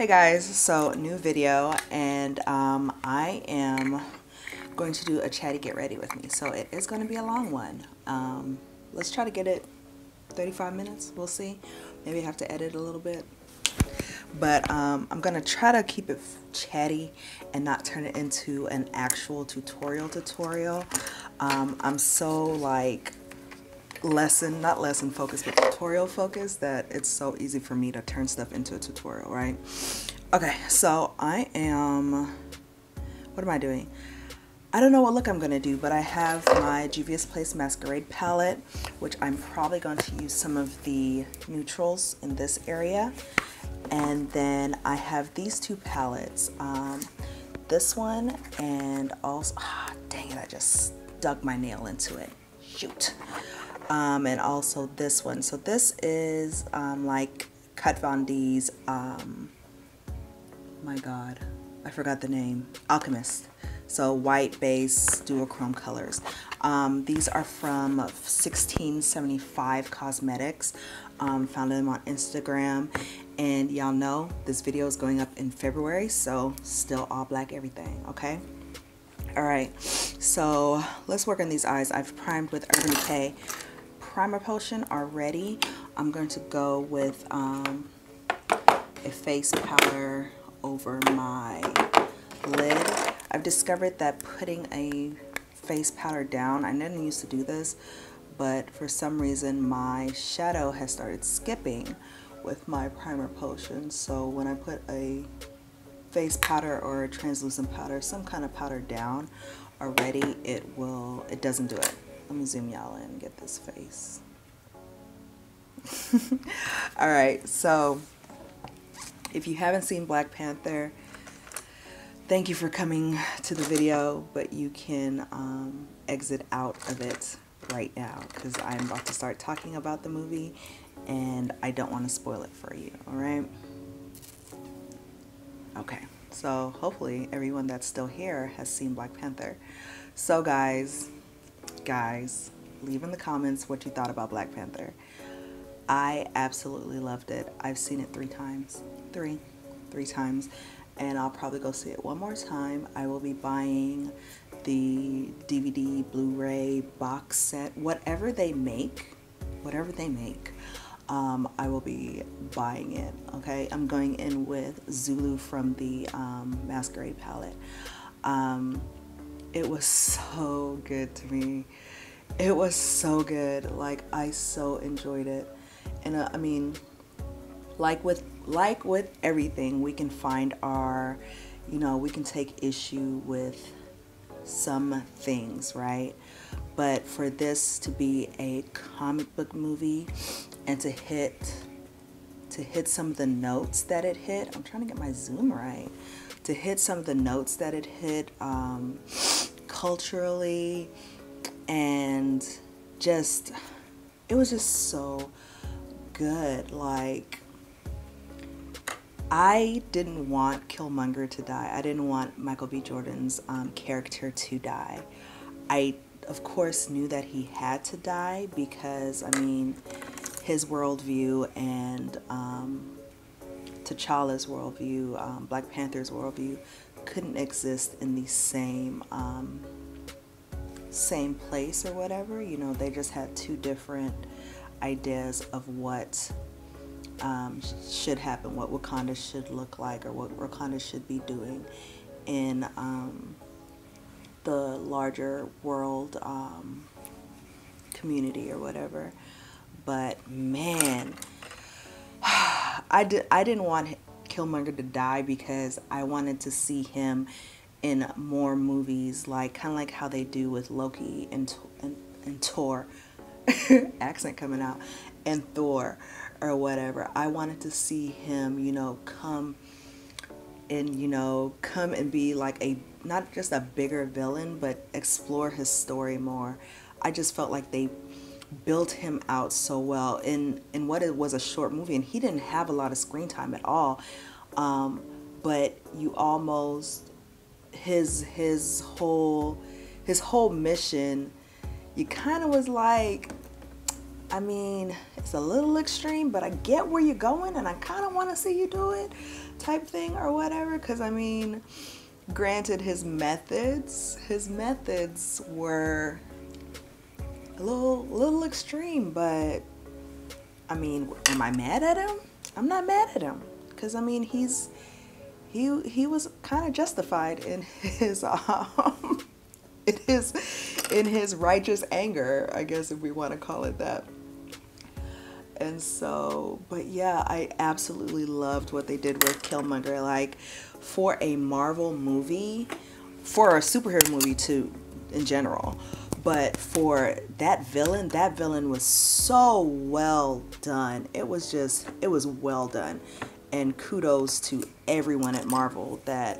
Hey guys, so new video, and I am going to do a chatty get ready with me. So it is going to be a long one. Let's try to get it 35 minutes. We'll see. Maybe I have to edit a little bit. But I'm going to try to keep it chatty and not turn it into an actual tutorial. I'm so like not lesson focused, but tutorial focused, that it's so easy for me to turn stuff into a tutorial, right? Okay, so what am I doing? I don't know what look I'm gonna do, but I have my Juvia's Place Masquerade palette, which I'm probably going to use some of the neutrals in this area. And then I have these two palettes, this one, and also, dang it, I just dug my nail into it, shoot. And also this one. So this is like Kat Von D's, my god, I forgot the name, Alchemist. So white base duochrome colors. These are from 1675 Cosmetics. Found them on Instagram, and y'all know this video is going up in February, so still all black everything, okay? All right, so let's work on these eyes. I've primed with Urban Decay primer potion already. I'm going to go with a face powder over my lid. I've discovered that putting a face powder down, I didn't used to do this, but for some reason my shadow has started skipping with my primer potion. So when I put a face powder or a translucent powder, some kind of powder down already, it doesn't do it. Let me zoom y'all in and get this face. All right, so if you haven't seen Black Panther, thank you for coming to the video, but you can exit out of it right now because I'm about to start talking about the movie and I don't want to spoil it for you, all right? Okay, so hopefully everyone that's still here has seen Black Panther. So guys, leave in the comments what you thought about Black Panther. I absolutely loved it. I've seen it three times, and I'll probably go see it one more time. I will be buying the DVD, Blu-ray, box set, whatever they make, I will be buying it, okay? I'm going in with Zulu from the Masquerade palette. It was so good to me. It was so good. Like, I so enjoyed it. And I mean, like with everything, we can find our, we can take issue with some things, right? But for this to be a comic book movie and to hit some of the notes that it hit, I'm trying to get my zoom right, to hit some of the notes that it hit culturally, and just, it was just so good. Like, I didn't want Killmonger to die. I didn't want Michael B. Jordan's character to die. I, of course, knew that he had to die because, I mean, his worldview and T'Challa's worldview, Black Panther's worldview, couldn't exist in the same place or whatever. They just had two different ideas of what should happen, what Wakanda should look like, or what Wakanda should be doing in the larger world community or whatever. But man, I didn't want Killmonger to die because I wanted to see him in more movies, like kind of like how they do with Loki and Thor, accent coming out, and Thor or whatever. I wanted to see him, come and be like not just a bigger villain, but explore his story more. I just felt like they built him out so well in what it was a short movie, and he didn't have a lot of screen time at all. But you almost, his whole mission, you kind of was like, I mean, it's a little extreme, but I get where you're going and I kind of want to see you do it, type thing or whatever. Because I mean, granted, his methods were a little extreme, but I mean, am I mad at him? I'm not mad at him, because I mean, he was kind of justified in his in his righteous anger, I guess, if we want to call it that. And so, but yeah, I absolutely loved what they did with Killmonger. Like, for a Marvel movie, for a superhero movie too, in general, but for that villain was so well done. It was well done. And kudos to everyone at Marvel that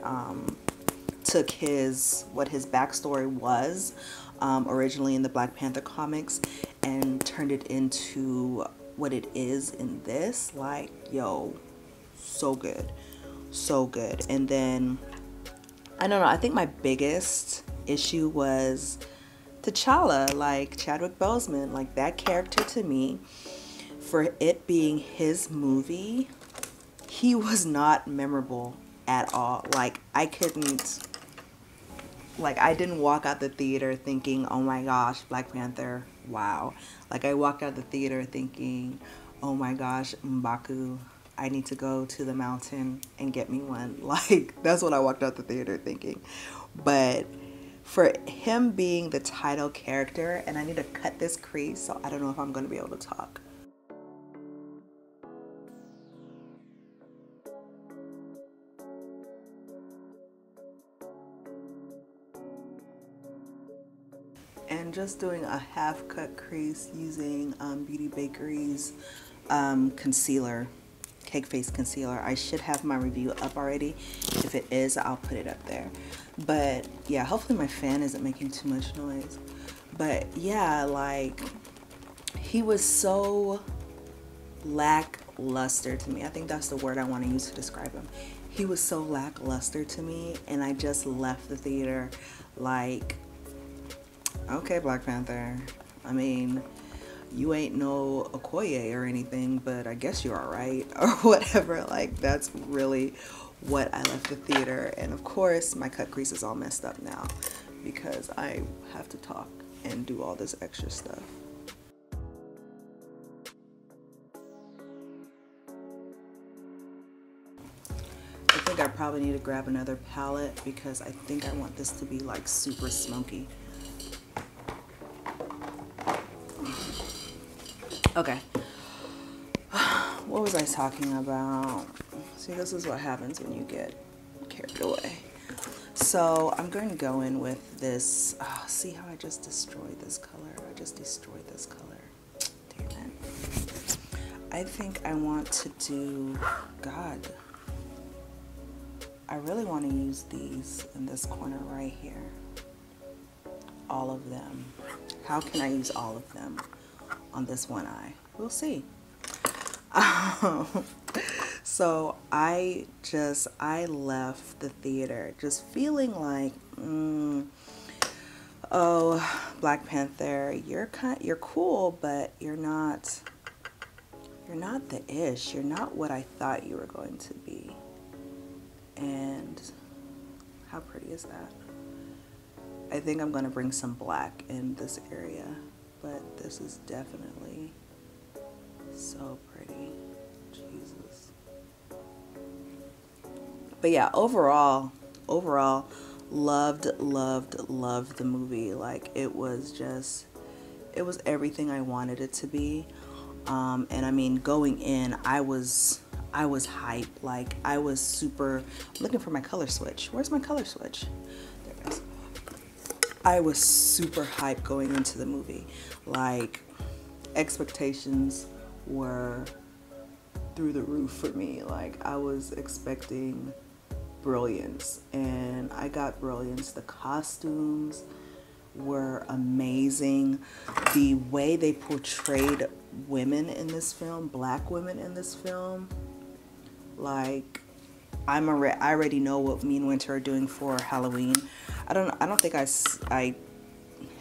took what his backstory was originally in the Black Panther comics and turned it into what it is in this. Like, yo, so good, so good. And then I don't know, I think my biggest issue was T'Challa, like Chadwick Boseman. Like, that character, to me, for it being his movie, he was not memorable at all. Like, I didn't walk out the theater thinking, oh my gosh, Black Panther, wow. Like, I walked out the theater thinking, oh my gosh, M'Baku, I need to go to the mountain and get me one. Like, that's what I walked out the theater thinking. But for him being the title character, and I need to cut this crease, so I don't know if I'm going to be able to talk. And just doing a half cut crease using Beauty Bakerie's concealer, cake face concealer. I should have my review up already. If it is, I'll put it up there. But yeah, hopefully my fan isn't making too much noise. But yeah, like, he was so lackluster to me. I think that's the word I want to use to describe him. He was so lackluster to me, and I just left the theater like, okay, Black Panther, I mean, you ain't no Okoye or anything, but I guess you're all right, or whatever. Like, that's really what I left the theater. And of course, my cut crease is all messed up now because I have to talk and do all this extra stuff. I think I probably need to grab another palette because I think I want this to be like super smoky. Okay, what was I talking about? See, this is what happens when you get carried away. So I'm going to go in with this. Oh, see how I just destroyed this color? I just destroyed this color. Damn it. I think I want to do, God, I really want to use these in this corner right here. All of them. How can I use all of them on this one eye? We'll see. So I left the theater just feeling like, oh, Black Panther, you're cool, but you're not the ish. You're not what I thought you were going to be. And how pretty is that? I think I'm going to bring some black in this area, but this is definitely so pretty. Jesus. But yeah, overall, loved the movie. Like, it was everything I wanted it to be. And I mean, going in, I was hyped. Like, I was super looking for my color switch. Where's my color switch? There it is. I was super hyped going into the movie. Like, expectations were through the roof for me. Like, I was expecting brilliance, and I got brilliance. The costumes were amazing. The way they portrayed women in this film, black women in this film, like, I already know what me and Winter are doing for Halloween. I don't think I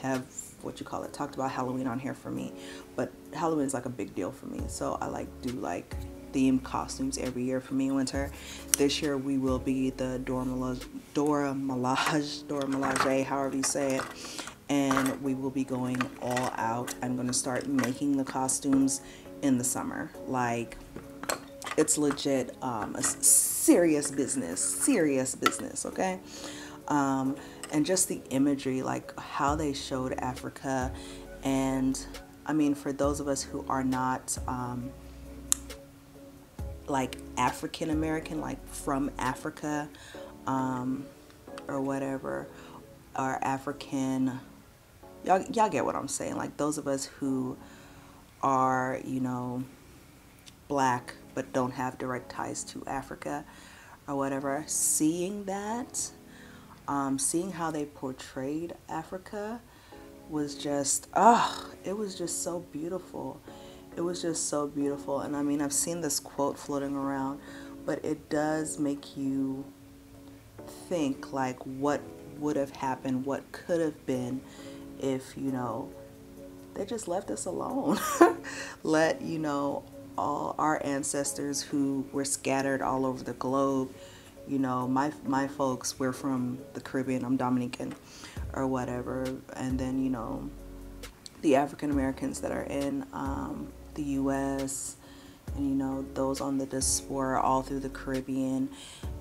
have, what you call it, talked about Halloween on here for me, but Halloween is like a big deal for me. So I do like themed costumes every year for me in winter. This year we will be the Dora Milaje, however you say it, and we will be going all out. I'm going to start making the costumes in the summer. Like, it's legit a serious business, okay? And just the imagery, like how they showed Africa. And I mean, for those of us who are not like African American, like from Africa, or whatever, or African, y'all get what I'm saying. Like those of us who are, you know, black but don't have direct ties to Africa or whatever, seeing that, seeing how they portrayed Africa was just, it was just so beautiful. It was just so beautiful. And I mean, I've seen this quote floating around, but it does make you think, like, what would have happened, what could have been if, you know, they just left us alone. Let, you know, all our ancestors who were scattered all over the globe, you know, my folks, we're from the Caribbean, I'm Dominican or whatever, and then, you know, the African Americans that are in the US, and, you know, those on the diaspora all through the Caribbean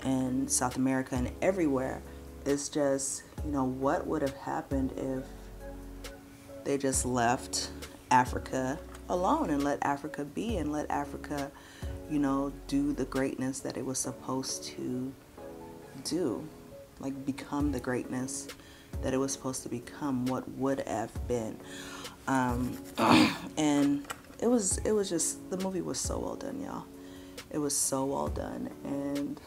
and South America and everywhere. It's just, you know, what would have happened if they just left Africa alone and let Africa be, and let Africa, you know, do the greatness that it was supposed to do, like become the greatness that it was supposed to become, what would have been. And it was just, the movie was so well done, y'all. It was so well done, and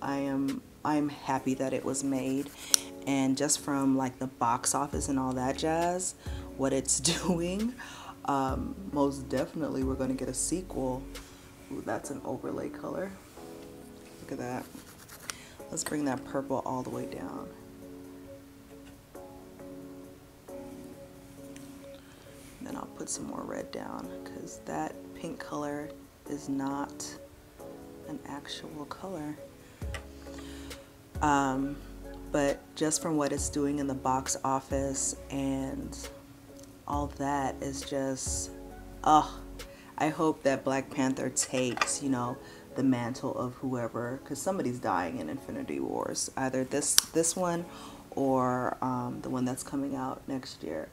I'm happy that it was made. And just from like the box office and all that jazz, what it's doing, most definitely we're going to get a sequel. Ooh, that's an overlay color. Look at that. Let's bring that purple all the way down. Then I'll put some more red down, because that pink color is not an actual color. But just from what it's doing in the box office and all that is just, I hope that Black Panther takes, you know, the mantle of whoever, because somebody's dying in Infinity Wars, either this one or the one that's coming out next year.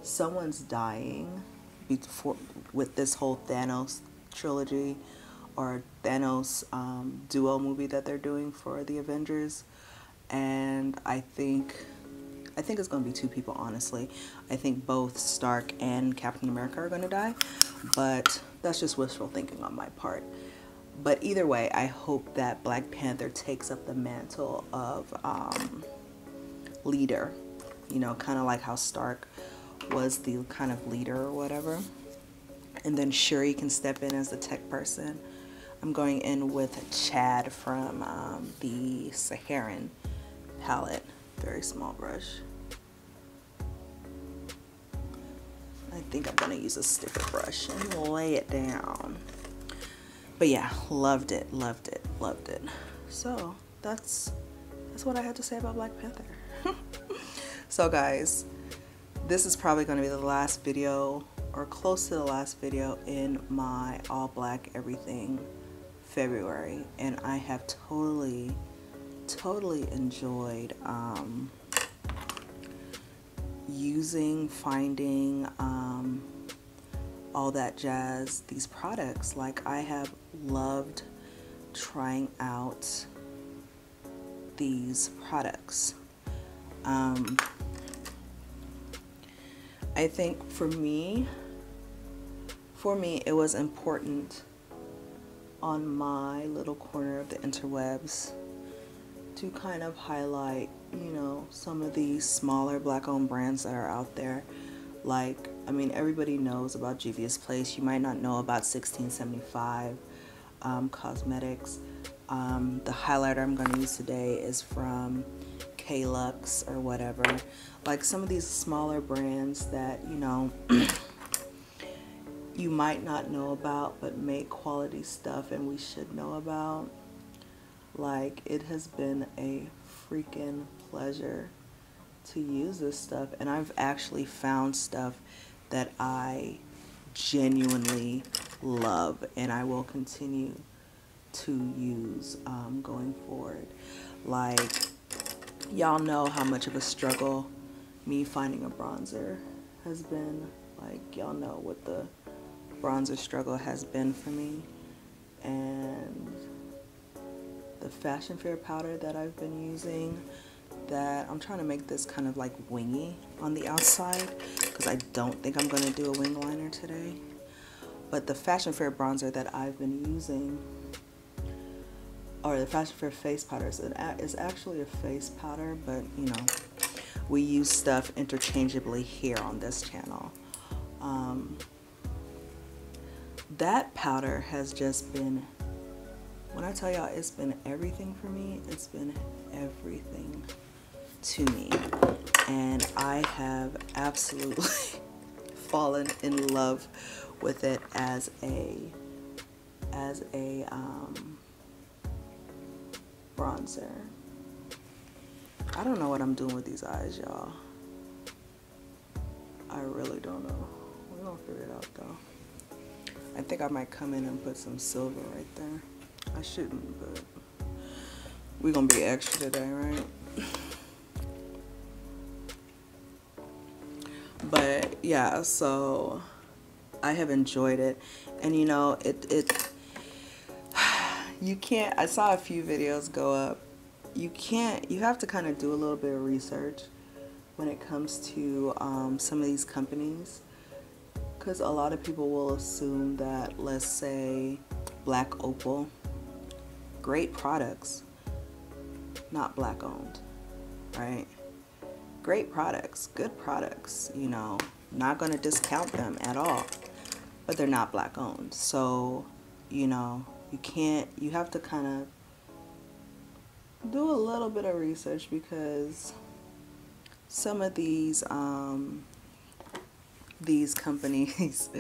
Someone's dying before, with this whole Thanos trilogy or Thanos duo movie that they're doing for the Avengers. And I think it's going to be two people, honestly. I think both Stark and Captain America are going to die, but that's just wishful thinking on my part. But either way, I hope that Black Panther takes up the mantle of leader, you know, kind of like how Stark was the kind of leader or whatever. And then Shuri can step in as the tech person. I'm going in with Chad from the Saharan palette. Very small brush. I think I'm going to use a sticker brush and lay it down. But yeah, loved it. So that's what I had to say about Black Panther. So guys, this is probably going to be the last video, or close to the last video, in my all black everything February, and I have totally enjoyed finding all that jazz, these products. Like, I have loved trying out these products. I think for me it was important on my little corner of the interwebs to kind of highlight, you know, some of these smaller black-owned brands that are out there. Like, I mean, everybody knows about Juvia's Place. You might not know about 1675 Cosmetics. The highlighter I'm going to use today is from K-Lux or whatever. Like, some of these smaller brands that, you know, you might not know about but make quality stuff and we should know about. Like, it has been a freaking pleasure to use this stuff, and I've actually found stuff that I genuinely love and I will continue to use going forward. Like, y'all know how much of a struggle me finding a bronzer has been. Like, y'all know what the bronzer struggle has been for me. And the Fashion Fair powder that I've been using, that I'm trying to make this kind of like wingy on the outside because I don't think I'm going to do a wing liner today. But the Fashion Fair bronzer that I've been using, or the Fashion Fair face powder, is actually a face powder, but you know, we use stuff interchangeably here on this channel. That powder has just been, when I tell y'all it's been everything for me, it's been everything to me. And I have absolutely fallen in love with it as a bronzer. I don't know what I'm doing with these eyes, y'all. I really don't know. We're gonna figure it out though. I think I might come in and put some silver right there. I shouldn't, but we're gonna be extra today, right? But yeah, so I have enjoyed it, and you know, you can't, I saw a few videos go up. You have to kind of do a little bit of research when it comes to some of these companies, because a lot of people will assume that, let's say, Black Opal, great products, not Black owned, right? Great products, good products, you know, not going to discount them at all, but they're not Black owned. So, you know, you have to kind of do a little bit of research, because some of these companies,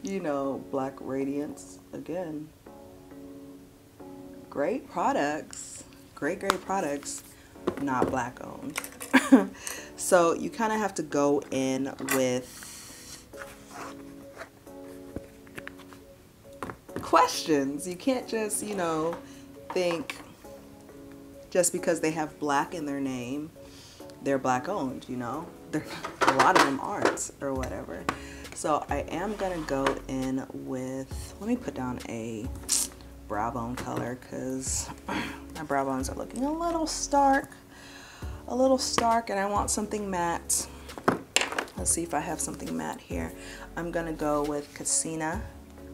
you know, Black Radiance, again, great products, great products, not Black owned. So you kind of have to go in with questions. You can't just, you know, think just because they have Black in their name, they're Black owned, you know. A lot of them aren't, or whatever. So I am gonna go in with, let me put down a brow bone color, because my brow bones are looking a little stark, and I want something matte. Let's see if I have something matte here. I'm gonna go with Casina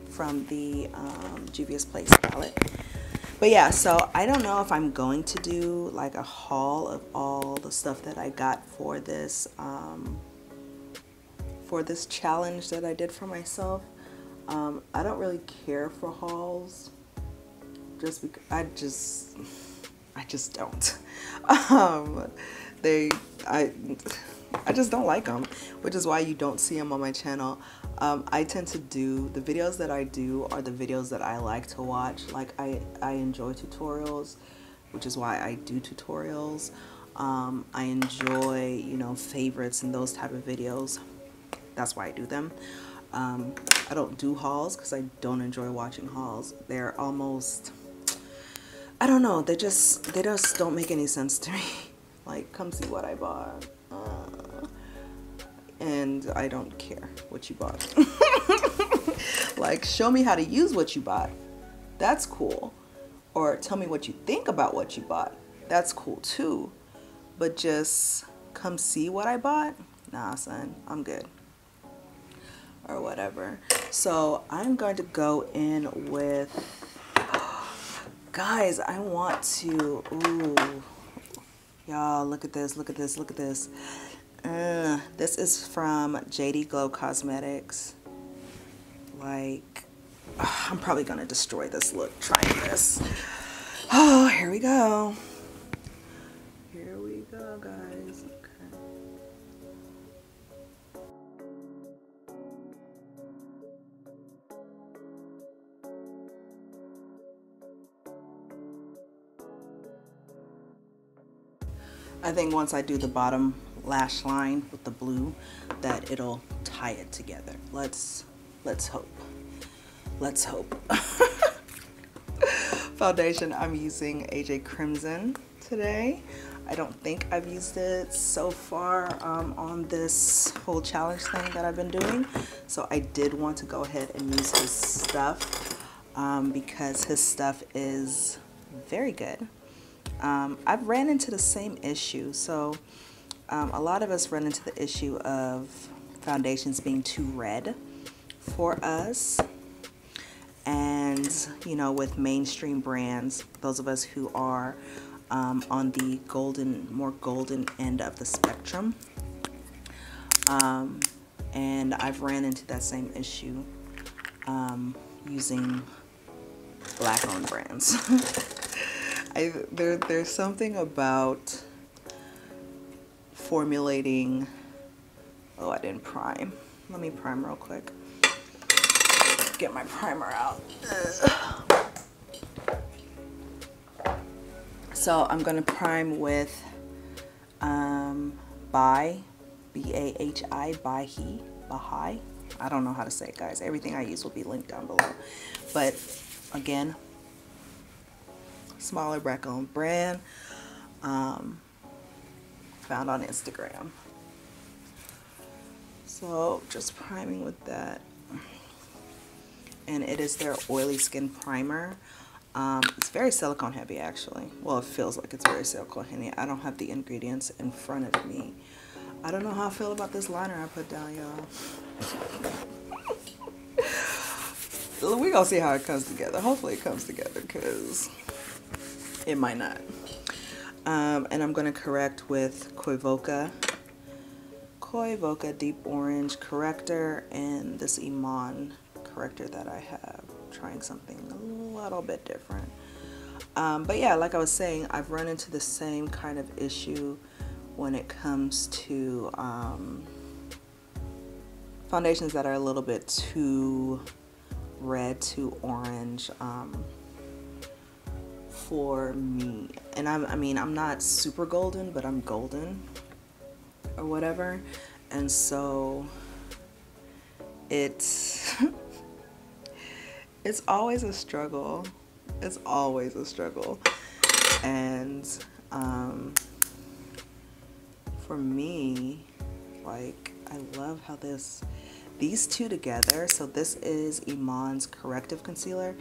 from the Juvia's Place palette. But yeah, so I don't know if I'm going to do like a haul of all the stuff that I got for this challenge that I did for myself. I don't really care for hauls, just because I just don't. I just don't like them, which is why you don't see them on my channel. I tend to do, the videos that I do are the videos that I like to watch. Like, I enjoy tutorials, which is why I do tutorials. I enjoy, you know, favorites and those type of videos. That's why I do them. I don't do hauls because I don't enjoy watching hauls. They're almost, I don't know, they just don't make any sense to me. Like, come see what I bought. And I don't care what you bought. Like, show me how to use what you bought. That's cool. Or tell me what you think about what you bought. That's cool too. But just come see what I bought? Nah, son, I'm good. Or whatever. So I'm going to go in with, guys, I want to, ooh, y'all, look at this, look at this, look at this. This is from JD Glow Cosmetics. Like, I'm probably gonna destroy this look trying this. Oh, here we go. Here we go, guys. Okay. I think once I do the bottom lash line with the blue, that it'll tie it together. Let's hope. Let's hope. Foundation, I'm using AJ Crimson today. I don't think I've used it so far on this whole challenge thing that I've been doing. So I did want to go ahead and use his stuff because his stuff is very good. I've ran into the same issue. So a lot of us run into the issue of foundations being too red for us. And, you know, with mainstream brands, those of us who are on the more golden end of the spectrum. And I've ran into that same issue using black-owned brands. There's something about formulating. Oh, I didn't prime. Let me prime real quick. Get my primer out. So I'm gonna prime with Bahi, B-A-H-I, Bahi. I don't know how to say it, guys. Everything I use will be linked down below. But again, smaller black-owned brand, found on Instagram. So just priming with that. And it is their oily skin primer. It's very silicone heavy, actually. Well, it feels like it's very silicone heavy. I don't have the ingredients in front of me. I don't know how I feel about this liner I put down, y'all. We gonna see how it comes together. Hopefully it comes together, because it might not. And I'm gonna correct with Koi Vodka Deep Orange Corrector and this Iman corrector that I have. Trying something a little bit different. But yeah, like I was saying, I've run into the same kind of issue when it comes to foundations that are a little bit too red, too orange for me. And I mean, I'm not super golden, but I'm golden or whatever. And so it's it's always a struggle. It's always a struggle. And for me, like, I love how these two together. So this is Iman's corrective concealer,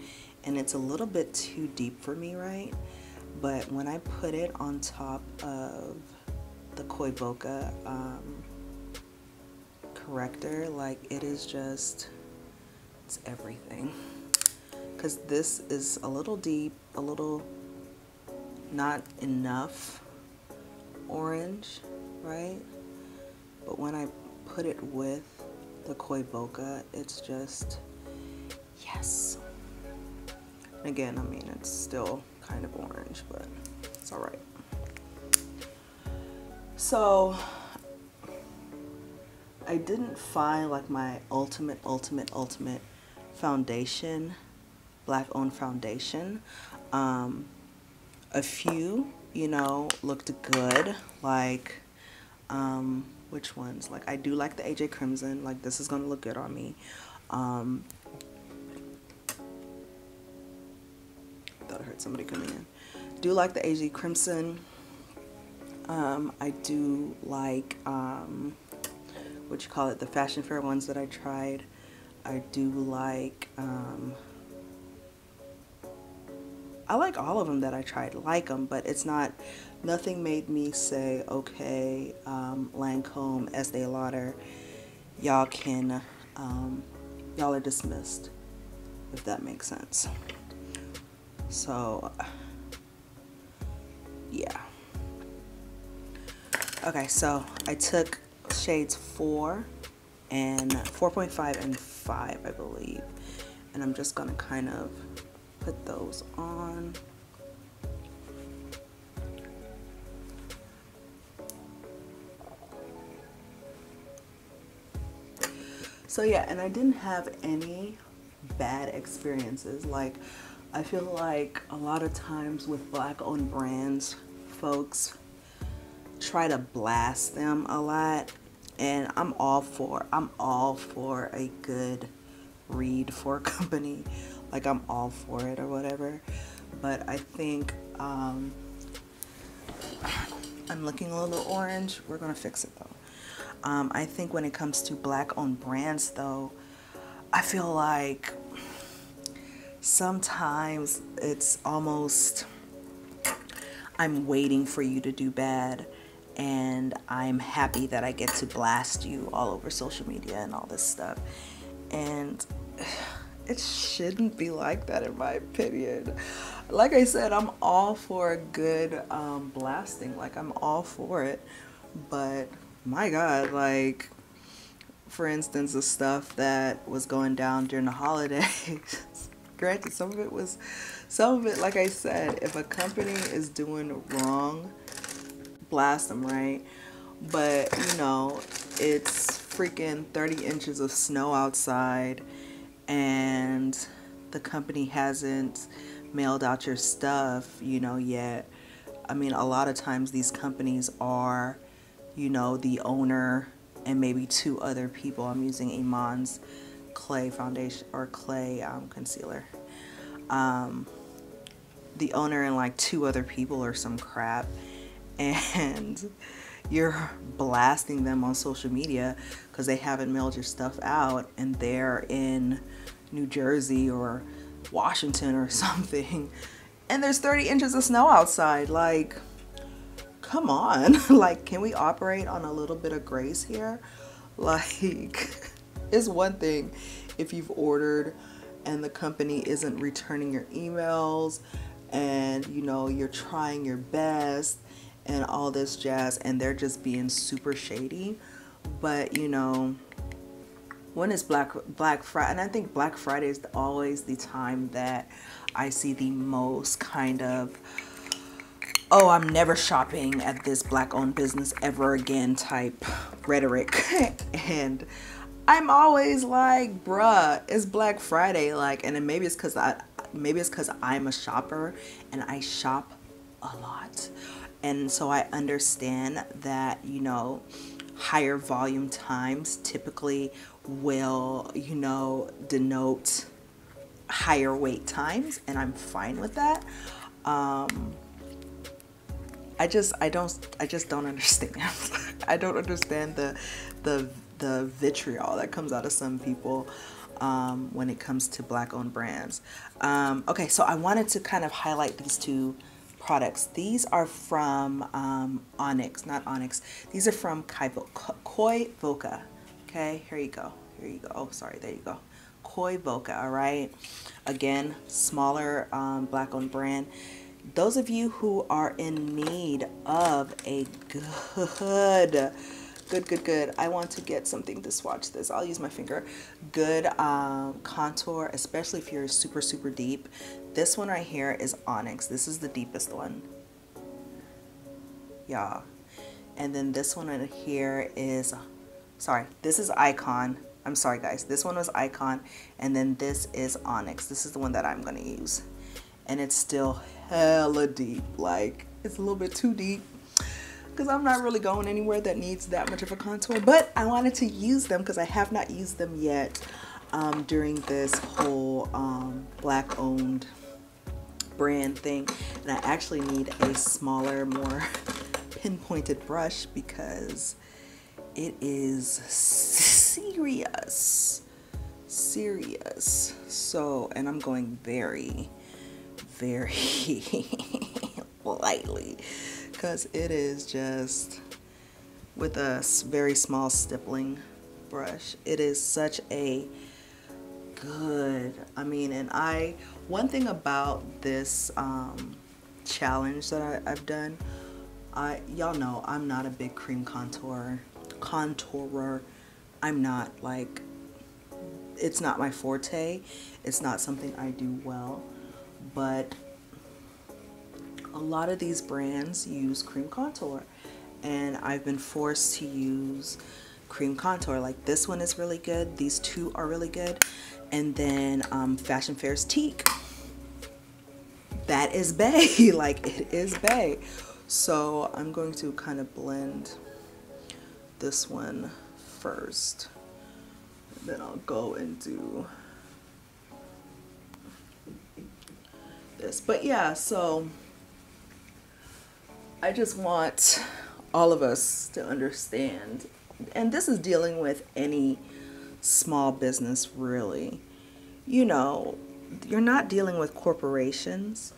and it's a little bit too deep for me, right? But when I put it on top of the Koi Vodka corrector, like, it is just, it's everything. Because this is a little deep, a little not enough orange, right? But when I put it with the Koi Vodka, it's just, yes. Again, I mean, it's still kind of orange, but it's all right. So I didn't find like my ultimate foundation, black owned foundation. A few, you know, looked good. Like, which ones? Like, I do like the AJ Crimson. Like, this is gonna look good on me. I thought I heard somebody coming in. Do like the AJ Crimson. I do like what you call it, the Fashion Fair ones that I tried. I do like I like all of them that I tried, like them, but it's not, nothing made me say, okay, Lancome, Estee Lauder, y'all can, y'all are dismissed, if that makes sense. So, yeah. Okay, so I took shades 4 and 4.5 and 5, I believe, and I'm just gonna kind of put those on. So yeah, and I didn't have any bad experiences. Like, I feel like a lot of times with black owned brands, folks try to blast them a lot, and I'm all for a good read for a company. Like, I'm all for it or whatever. But I think I'm looking a little orange. We're gonna fix it though. I think when it comes to black owned brands though, I feel like sometimes it's almost, I'm waiting for you to do bad, and I'm happy that I get to blast you all over social media and all this stuff. And it shouldn't be like that, in my opinion. Like I said, I'm all for a good blasting. Like, I'm all for it. But my God, like, for instance, the stuff that was going down during the holidays, granted, some of it, like I said, if a company is doing wrong, blast them, right? But, you know, it's freaking 30 inches of snow outside, and the company hasn't mailed out your stuff, you know, yet. I mean, a lot of times these companies are, you know, the owner and maybe 2 other people. I'm using Iman's clay foundation or clay concealer. The owner and like 2 other people or some crap, and you're blasting them on social media because they haven't mailed your stuff out, and they're in New Jersey or Washington or something, and there's 30 inches of snow outside. Like, come on. Like, can we operate on a little bit of grace here? Like, it's one thing if you've ordered and the company isn't returning your emails, and you know you're trying your best and all this jazz, and they're just being super shady. But you know, when it's Black Friday, and I think Black Friday is always the time that I see the most kind of, oh, I'm never shopping at this black owned business ever again type rhetoric. And I'm always like, bruh, it's Black Friday. Like, and then maybe it's because I'm a shopper and I shop a lot. And so I understand that, you know, higher volume times typically will, you know, denote higher wait times, and I'm fine with that. I just don't understand. I don't understand the vitriol that comes out of some people when it comes to black owned brands. Okay, so I wanted to kind of highlight these 2 products. These are from Onyx, not Onyx. These are from Koi Voca. Okay, here you go. Here you go. Oh, sorry, there you go. Koi Voca, all right? Again, smaller black owned brand. Those of you who are in need of a good, I want to get something to swatch this. I'll use my finger. Good contour, especially if you're super, super deep. This one right here is Onyx. This is the deepest one. Yeah. And then this one right here is, sorry, this is Icon. I'm sorry, guys. This one was Icon. And then this is Onyx. This is the one that I'm going to use. And it's still hella deep. Like, it's a little bit too deep, because I'm not really going anywhere that needs that much of a contour. But I wanted to use them because I have not used them yet during this whole black owned brand thing. And I actually need a smaller, more pinpointed brush because it is serious. So, and I'm going very lightly because it is just with a very small stippling brush. It is such a good, I mean, and one thing about this challenge that I've done, y'all know I'm not a big cream contourer. I'm not, like, it's not my forte. It's not something I do well, but a lot of these brands use cream contour, and I've been forced to use cream contour. Like, this one is really good. These 2 are really good. And then Fashion Fair's Teak. That is bae. Like, it is bae. So I'm going to kind of blend this one first, and then I'll go and do this. But yeah, so I just want all of us to understand, and this is dealing with any small business really. You know, you're not dealing with corporations,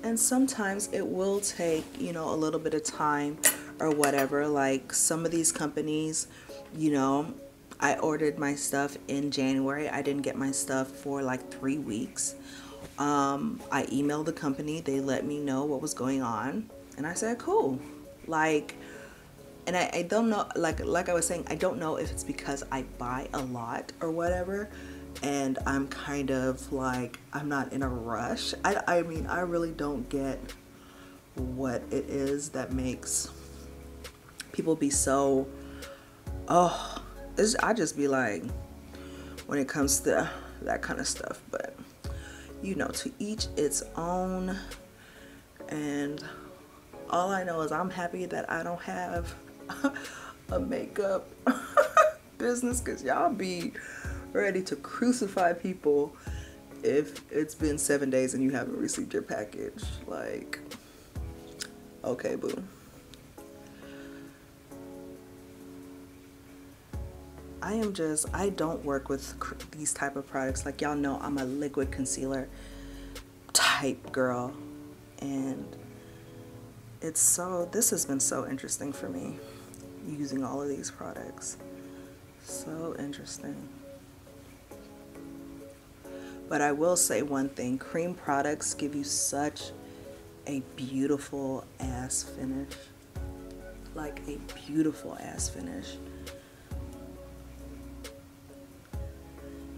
and sometimes it will take, you know, a little bit of time or whatever. Like some of these companies, you know, I ordered my stuff in January. I didn't get my stuff for like 3 weeks. I emailed the company. They let me know what was going on, and I said, cool. Like, and I don't know, like I was saying, I don't know if it's because I buy a lot or whatever, and I'm kind of like, I'm not in a rush. I mean, I really don't get what it is that makes people be so, oh, I just be like, when it comes to that kind of stuff. But you know, to each its own. And all I know is I'm happy that I don't have a makeup business, because y'all be ready to crucify people if it's been 7 days and you haven't received your package. Like, okay, boo. I don't work with these type of products. Like, y'all know I'm a liquid concealer type girl, and this has been so interesting for me, using all of these products. So interesting. But I will say one thing, cream products give you such a beautiful ass finish. Like a beautiful ass finish.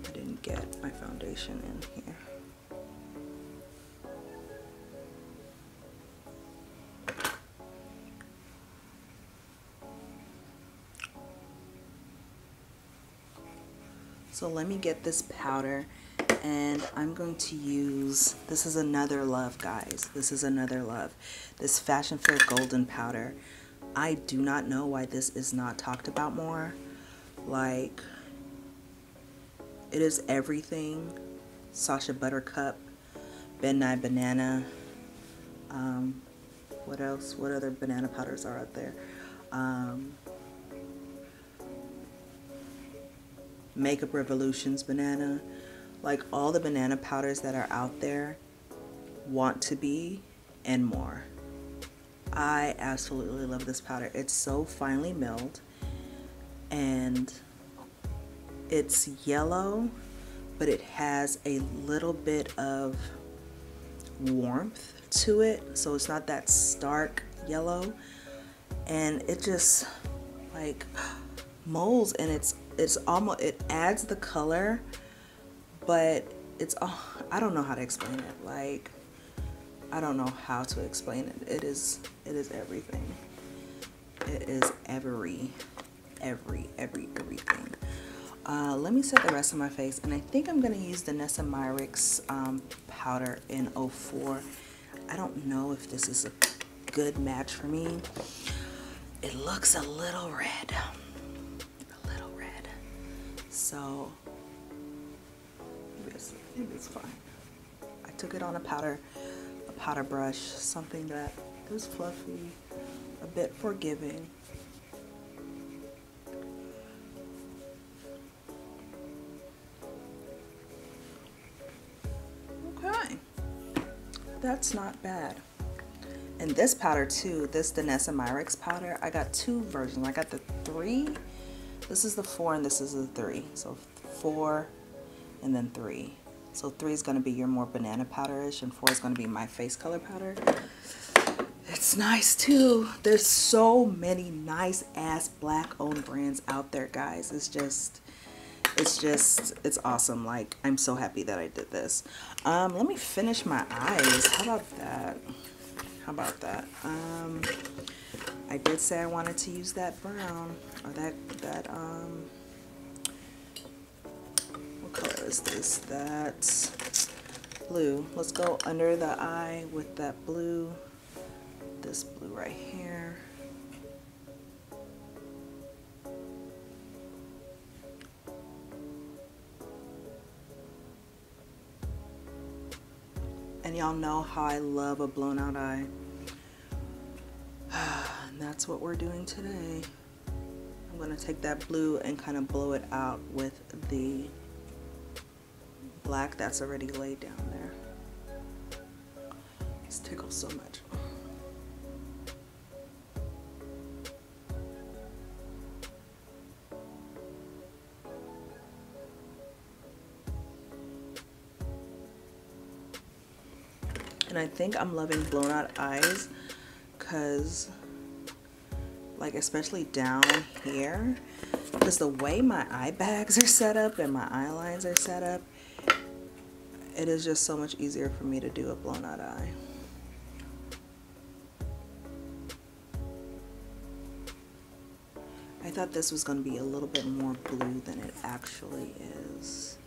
I didn't get my foundation in here. So let me get this powder, and I'm going to use, this is another love, guys. This is another love. This Fashion Fair Golden Powder. I do not know why this is not talked about more. Like, it is everything. Sacha Buttercup, Ben Nye Banana. What else? What other banana powders are out there? Makeup Revolution's banana. Like, all the banana powders that are out there, Want to Be, and more. I absolutely love this powder. It's so finely milled, and it's yellow, but it has a little bit of warmth to it, so it's not that stark yellow, and it just like molds, and it's almost, it adds the color, but it's, oh, I don't know how to explain it. Like, I don't know how to explain it. It is everything. It is everything. Let me set the rest of my face, and I think I'm gonna use the Nessa Myricks powder in 04. I don't know if this is a good match for me. It looks a little red. So maybe it's fine. I took it on a powder brush, something that is fluffy, a bit forgiving. Okay, that's not bad. And this powder too, this Nessa Myricks powder, I got two versions. I got the 3. This is the 4 and this is the 3. So 4 and then 3. So 3 is going to be your more banana powderish, and 4 is going to be my face color powder. It's nice too. There's so many nice ass black owned brands out there, guys. It's awesome. Like, I'm so happy that I did this. Let me finish my eyes. How about that? I did say I wanted to use that brown, or that what color is this? That's blue. Let's go under the eye with that blue, this right here. And y'all know how I love a blown out eye. And that's what we're doing today. I'm gonna take that blue and kind of blow it out with the black that's already laid down there. This tickles so much. And I think I'm loving blown out eyes because, like, especially down here, because the way my eye bags are set up and my eye lines are set up, it is just so much easier for me to do a blown out eye. I thought this was going to be a little bit more blue than it actually is.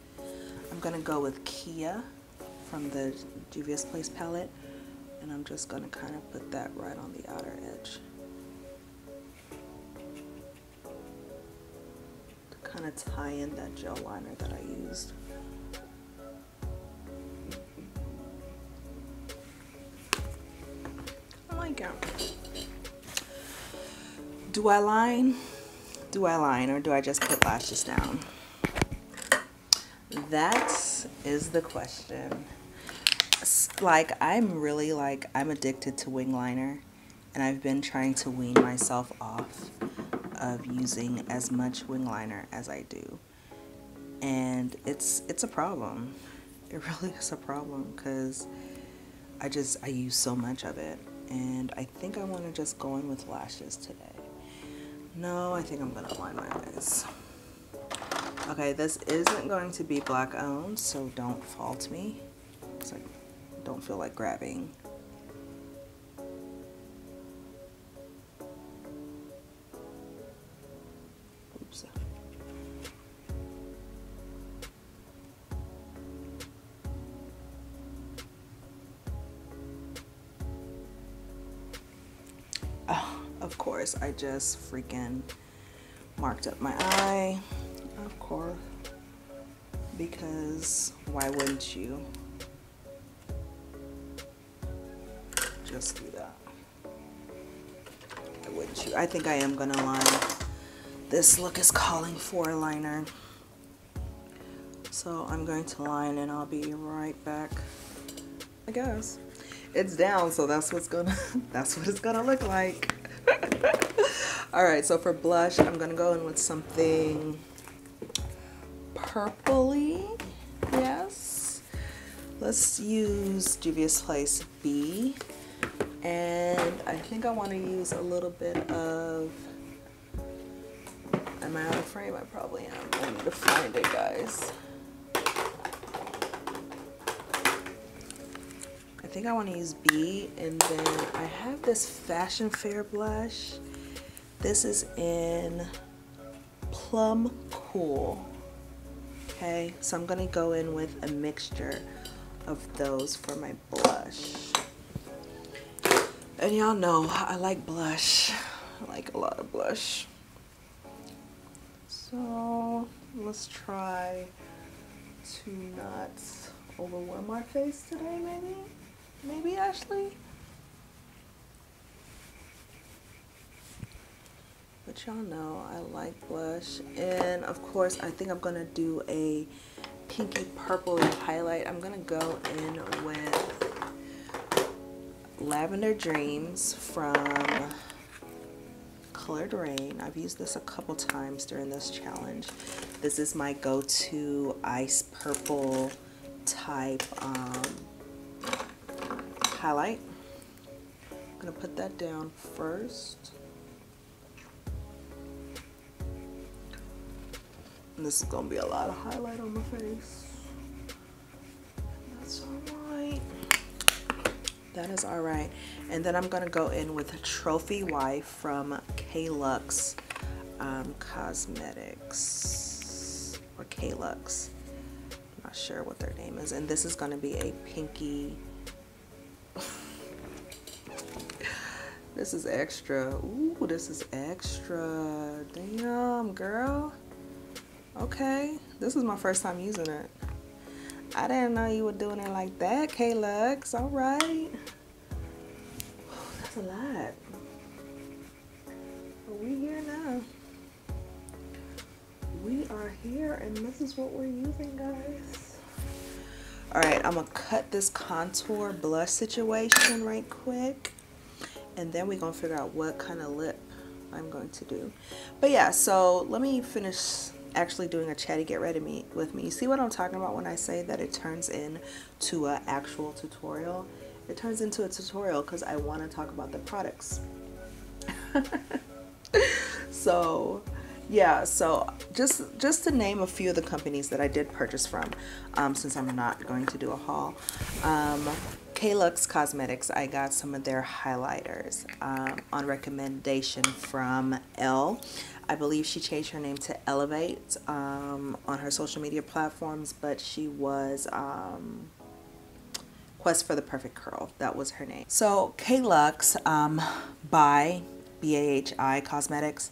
I'm going to go with Kia from the Juvia's Place palette, and I'm just going to kind of put that right on the outer edge to kind of tie in that gel liner that I used. I like it. Do I line? Do I line, or do I just put lashes down? That is the question. Like, I'm addicted to wing liner, and I've been trying to wean myself off of using as much wing liner as I do, and it's a problem. It really is a problem because I use so much of it, and I think I want to just go in with lashes today. No, I think I'm gonna line my eyes. Okay, this isn't going to be black owned, so don't fault me. It's like, don't feel like grabbing. Oops. Oh, of course, I just freaking marked up my eye. Of course, because why wouldn't you? Just do that. Why wouldn't you? I think I am gonna line. This look is calling for a liner, so I'm going to line and I'll be right back. I guess it's down, so that's what's gonna that's what it's gonna look like. All right, so for blush, I'm gonna go in with something purpley. Yes, let's use Juvia's Place B, and I think I want to use a little bit of, am I out of frame? I probably am. I need to find it, guys. I think I want to use B, and then I have this Fashion Fair blush. This is in Plum Cool. Okay, so I'm gonna go in with a mixture of those for my blush. And y'all know I like blush. I like a lot of blush. So let's try to not overwhelm my face today, maybe? Maybe, Ashley? But y'all know I like blush. And of course, I think I'm gonna do a pinky purple highlight. I'm gonna go in with Lavender Dreams from Colored Rain. I've used this a couple times during this challenge. This is my go-to ice purple type highlight. I'm gonna put that down first. And this is gonna be a lot of highlight on my face. That's alright. That is alright. And then I'm gonna go in with Trophy Wife from K-Lux Cosmetics, or K-Lux. I'm not sure what their name is. And this is gonna be a pinky. This is extra. Ooh, this is extra. Damn, girl. Okay, this is my first time using it. I didn't know you were doing it like that, K-Lux. All right. That's a lot. But we here now. We are here, and this is what we're using, guys. All right, I'm gonna cut this contour blush situation right quick, and then we're gonna figure out what kind of lip I'm going to do. But yeah, so let me finish actually doing a chatty get ready with me. You see what I'm talking about when I say that it turns into an actual tutorial? It turns into a tutorial because I want to talk about the products. So yeah, so just to name a few of the companies that I did purchase from, since I'm not going to do a haul. K-Lux Cosmetics, I got some of their highlighters on recommendation from Elle. I believe she changed her name to Elevate on her social media platforms, but she was Quest for the Perfect Curl. That was her name. So K-Lux by BAHI Cosmetics.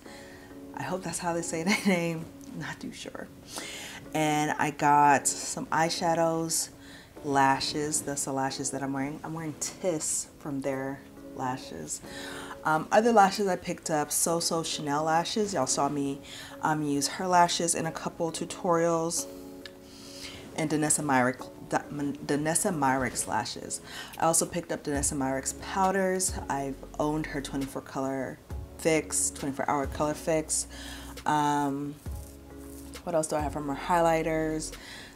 I hope that's how they say that name. I'm not too sure. And I got some eyeshadows, lashes. That's the lashes that I'm wearing. I'm wearing Tiss from their lashes. Other lashes I picked up, So Chanel lashes. Y'all saw me use her lashes in a couple tutorials. And Danessa Myricks lashes. I also picked up Danessa Myricks powders. I've owned her 24-hour color fix. What else do I have from her? Highlighters,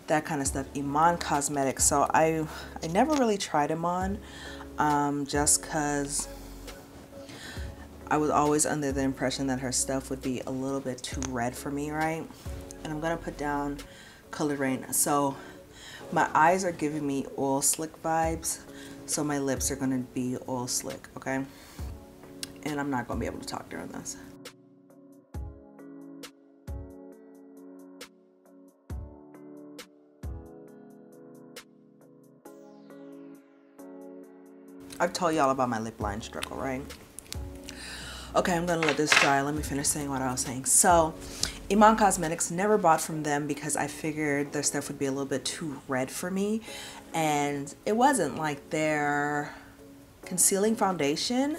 that kind of stuff. Iman Cosmetics. So I never really tried Iman, just because I was always under the impression that her stuff would be a little bit too red for me, right? And I'm gonna put down Colored Rain. So my eyes are giving me oil slick vibes, so my lips are gonna be oil slick, okay? And I'm not gonna be able to talk during this. I've told y'all about my lip line struggle, right? Okay, I'm gonna let this dry. Let me finish saying what I was saying. So, Iman Cosmetics, never bought from them because I figured their stuff would be a little bit too red for me. And it wasn't. Like, their concealing foundation,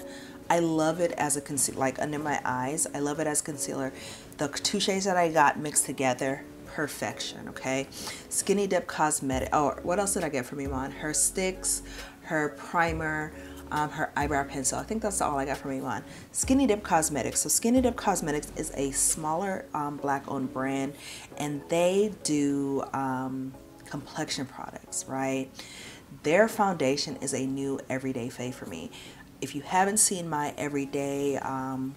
I love it as a concealer, like under my eyes. I love it as concealer. The two shades that I got mixed together, perfection, okay? Skinny Dip Cosmetic. Oh, what else did I get from Iman? Her sticks, her primer, her eyebrow pencil. I think that's all I got from Iman. Skinny Dip Cosmetics. So Skinny Dip Cosmetics is a smaller black-owned brand, and they do complexion products, right? Their foundation is a new everyday fave for me. If you haven't seen my everyday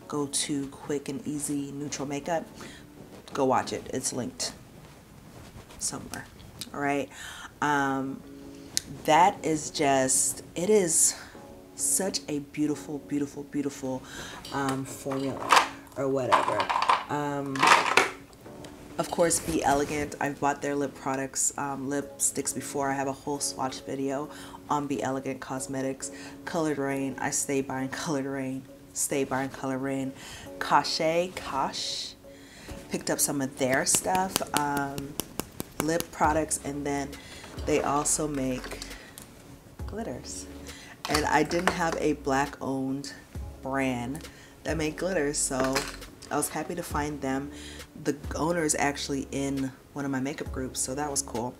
go-to quick and easy neutral makeup, go watch it. It's linked somewhere. All right. That is just, it is such a beautiful, beautiful, beautiful formula or whatever. Of course, Be Elegant. I've bought their lip products, lipsticks before. I have a whole swatch video on Be Elegant Cosmetics. Colored Rain. I stay buying Colored Rain. Stay buying Colored Rain. Kosh. Picked up some of their stuff. Lip products, and then they also make glitters. And I didn't have a black owned brand that made glitters, so I was happy to find them. The owner is actually in one of my makeup groups, so that was cool.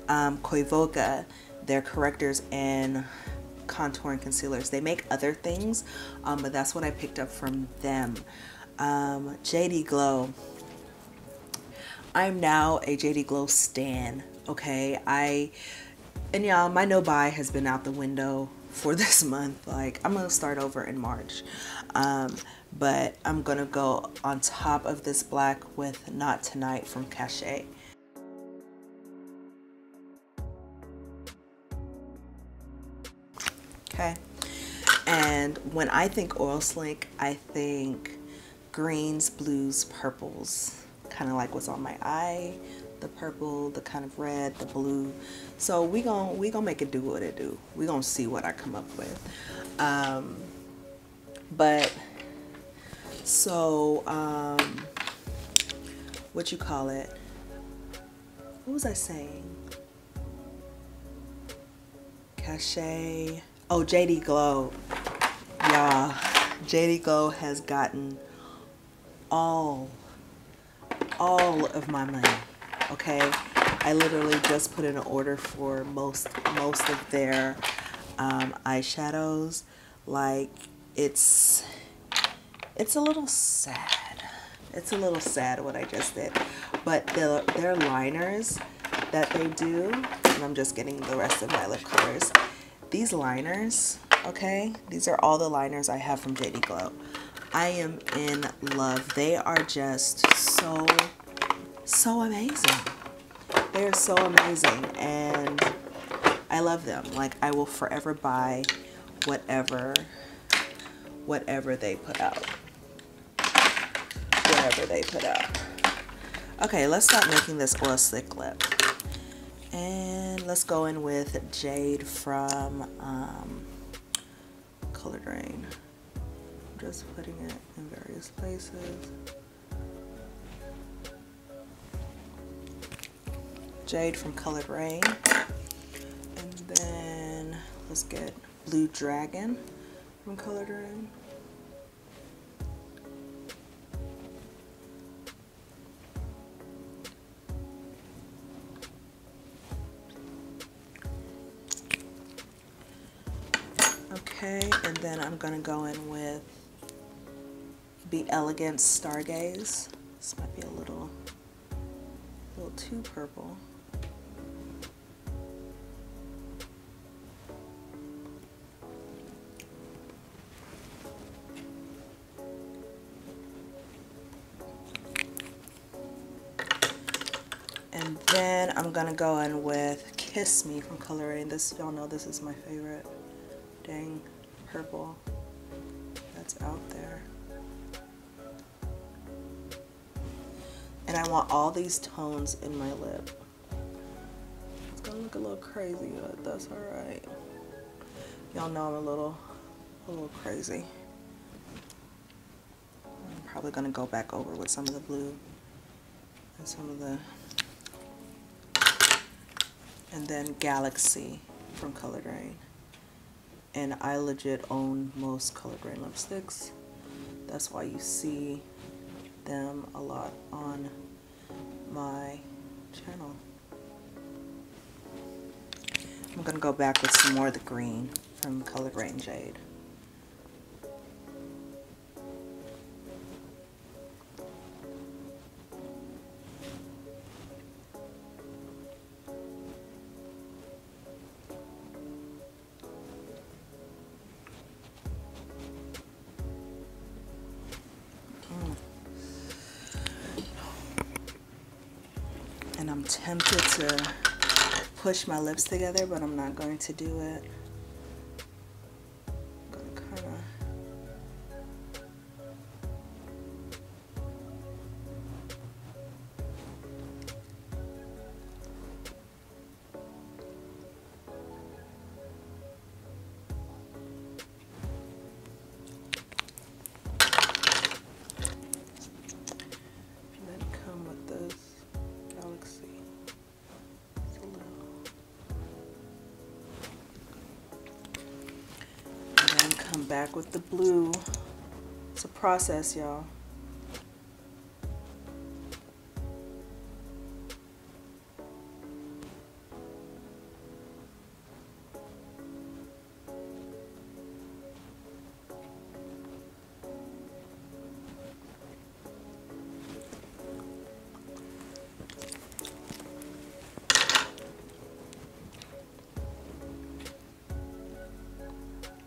Koivoka, their correctors and contour and concealers. They make other things, but that's what I picked up from them. JD Glow. I'm now a JD Glow stan, okay? And y'all, my no buy has been out the window for this month. Like, I'm gonna start over in March. But I'm gonna go on top of this black with Not Tonight from Cachet. Okay. And when I think oil slick, I think greens, blues, purples. Kind of like what's on my eye. The purple, the kind of red, the blue. So we gonna make it do what it do. We gonna see what I come up with. But so what you call it? What was I saying? Cachet. Oh, JD Glow. Yeah, JD Glow has gotten all of my money. Okay, I literally just put in an order for most of their eyeshadows. Like, it's a little sad. It's a little sad what I just did, but their liners that they do, and I'm just getting the rest of my lip colors. These liners, okay, these are all the liners I have from JD Glow. I am in love. They are just so amazing. They are so amazing, and I love them. Like, I will forever buy whatever they put out. Whatever they put out. Okay, let's start making this oil slick lip. And let's go in with Jade from Colored Rain. I'm just putting it in various places. Jade from Colored Rain. And then let's get Blue Dragon from Colored Rain. Okay, and then I'm gonna go in with Bellegant Stargaze. This might be a little too purple. And then I'm gonna go in with Kiss Me from Color Rain. This, y'all know, this is my favorite dang purple that's out there. And I want all these tones in my lip. It's gonna look a little crazy, but that's alright. Y'all know I'm a little crazy. I'm probably gonna go back over with some of the blue and some of the, and then Galaxy from Colored Rain. And I legit own most Colored Rain lipsticks. That's why you see them a lot on my channel. I'm gonna go back with some more of the green from Colored Rain Jade. And I'm tempted to push my lips together, but I'm not going to do it. I'm gonna kind of back with the blue. It's a process, y'all.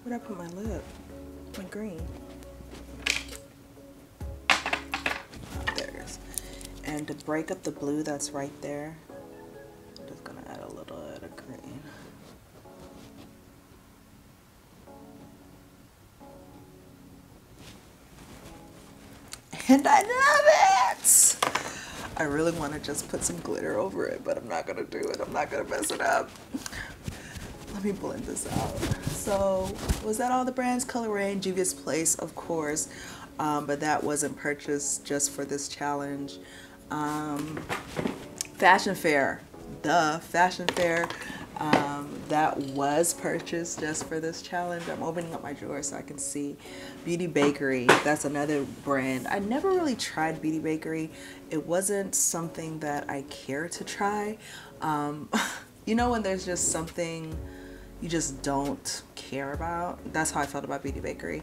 Where'd I put my lip? My green. Oh, there it is. And to break up the blue that's right there, I'm just gonna add a little bit of green. And I love it! I really want to just put some glitter over it, but I'm not gonna do it. I'm not gonna mess it up. Let Let me blend this out. So was that all the brands? Color Rain, Juvia's Place, of course, but that wasn't purchased just for this challenge. Fashion Fair, Fashion Fair, that was purchased just for this challenge. I'm opening up my drawer so I can see. Beauty Bakerie, that's another brand. I never really tried Beauty Bakerie. It wasn't something that I care to try. You know when there's just something you just don't care about? That's how I felt about Beauty Bakerie.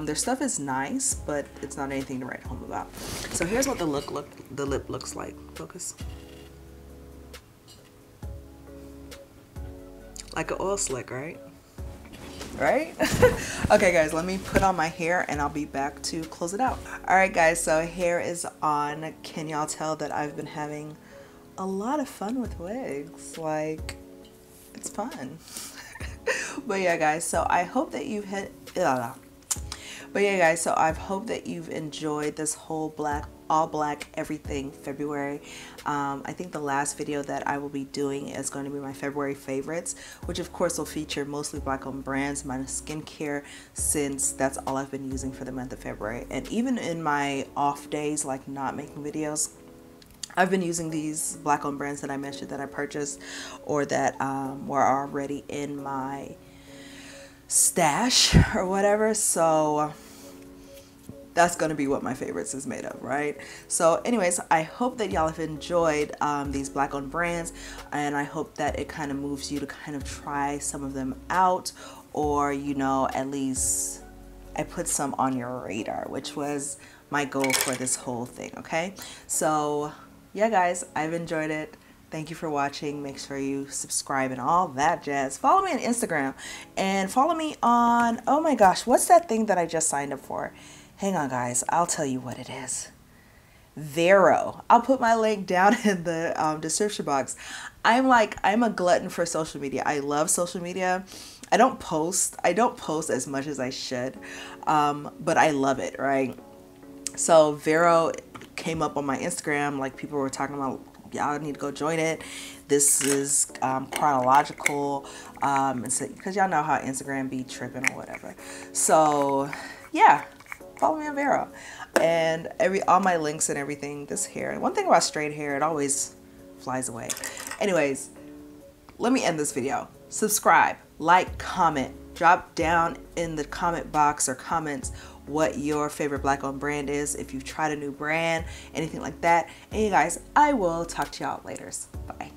Their stuff is nice, but it's not anything to write home about. So here's what the lip looks like. Focus. Like an oil slick, right? Right? Okay guys, let me put on my hair and I'll be back to close it out. All right guys, so hair is on. Can y'all tell that I've been having a lot of fun with wigs? Like, it's fun. But yeah guys, so I hope that you've enjoyed this whole all black everything February. I think the last video that I will be doing is going to be my February favorites, which of course will feature mostly black owned brands, my skincare, since that's all I've been using for the month of February. And even in my off days, like not making videos, I've been using these black owned brands that I mentioned that I purchased or that were already in my stash or whatever. So that's going to be what my favorites is made of, right? So anyways, I hope that y'all have enjoyed these black owned brands, and I hope that it kind of moves you to kind of try some of them out, or, you know, at least I put some on your radar, which was my goal for this whole thing. Okay, so yeah guys, I've enjoyed it. Thank you for watching. Make sure you subscribe and all that jazz. Follow me on Instagram and follow me on, oh my gosh, what's that thing that I just signed up for? Hang on guys, I'll tell you what it is. Vero. I'll put my link down in the description box. I'm a glutton for social media. I love social media. I don't post as much as I should, but I love it, right? So Vero came up on my Instagram, like people were talking about, y'all need to go join it. This is chronological, because y'all know how Instagram be tripping or whatever. So yeah, follow me on Vero, and all my links and everything. This hair, one thing about straight hair, it always flies away. Anyways, let me end this video. Subscribe, like, comment, drop down in the comment box or comments what your favorite black owned brand is, if you've tried a new brand, anything like that. And you guys, I will talk to y'all later. Bye.